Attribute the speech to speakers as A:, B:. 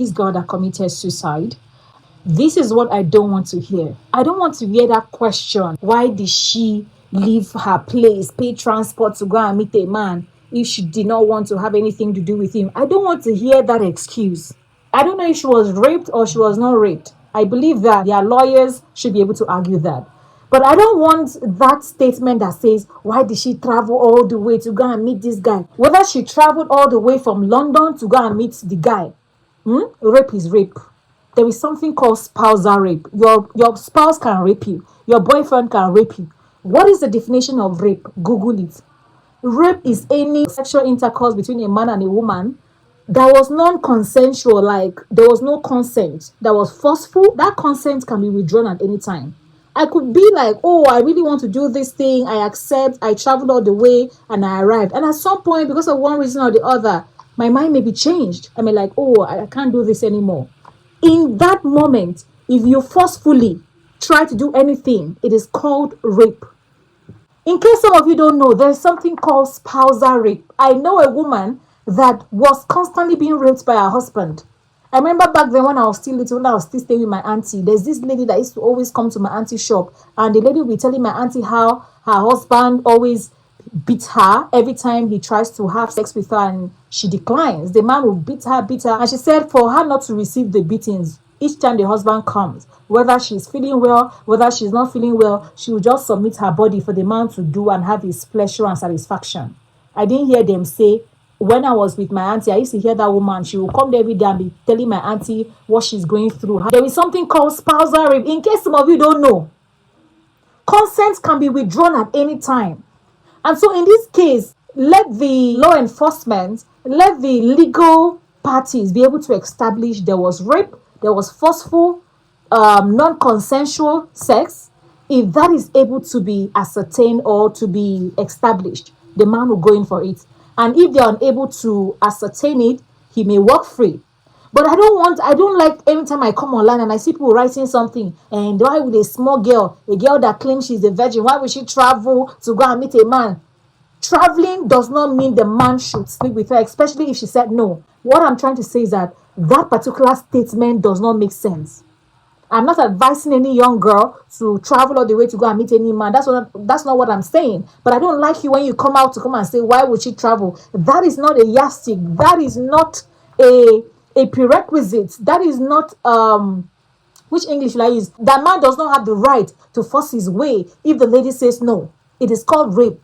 A: this girl that committed suicide. This is what I don't want to hear. I don't want to hear that question. Why did she leave her place, pay transport to go and meet a man if she did not want to have anything to do with him? I don't want to hear that excuse. I don't know if she was raped or she was not raped. I believe that their lawyers should be able to argue that. But I don't want that statement that says, why did she travel all the way to go and meet this guy? Whether she traveled all the way from London to go and meet the guy. Rape is rape. There is something called spousal rape. Your spouse can rape you. Your boyfriend can rape you. What is the definition of rape? Google it. Rape is any sexual intercourse between a man and a woman that was non-consensual, like there was no consent, that was forceful. That consent can be withdrawn at any time. I could be like, oh, I really want to do this thing. I accept. I traveled all the way and I arrived. And at some point, because of one reason or the other, my mind may be changed. I mean, like, oh, I can't do this anymore. In that moment, if you forcefully try to do anything, it is called rape. In case some of you don't know, there's something called spousal rape. I know a woman that was constantly being raped by her husband. I remember back then when I was still little, when I was still staying with my auntie, there's this lady that used to always come to my auntie's shop, and the lady will be telling my auntie how her husband always beats her every time he tries to have sex with her and she declines. The man will beat her, and she said for her not to receive the beatings each time the husband comes, whether she's feeling well, whether she's not feeling well, she will just submit her body for the man to do and have his pleasure and satisfaction. I didn't hear them say, when I was with my auntie, I used to hear that woman, she will come there every day and be telling my auntie what she's going through. There is something called spousal rape. In case some of you don't know, consent can be withdrawn at any time. And so in this case, let the law enforcement, let the legal parties be able to establish there was rape, there was forceful, non-consensual sex. If that is able to be ascertained or to be established, the man will go in for it. And if they are unable to ascertain it, he may walk free. But I don't like every time I come online and I see people writing something, and why would a small girl, a girl that claims she's a virgin, why would she travel to go and meet a man? Traveling does not mean the man should sleep with her, especially if she said no. What I'm trying to say is that particular statement does not make sense. I'm not advising any young girl to travel all the way to go and meet any man. That's not what I'm saying. But I don't like you when you come out to come and say, why would she travel? That is not a yardstick. That is not a prerequisite. That is not which English will I use? That man does not have the right to force his way if the lady says no. It is called rape.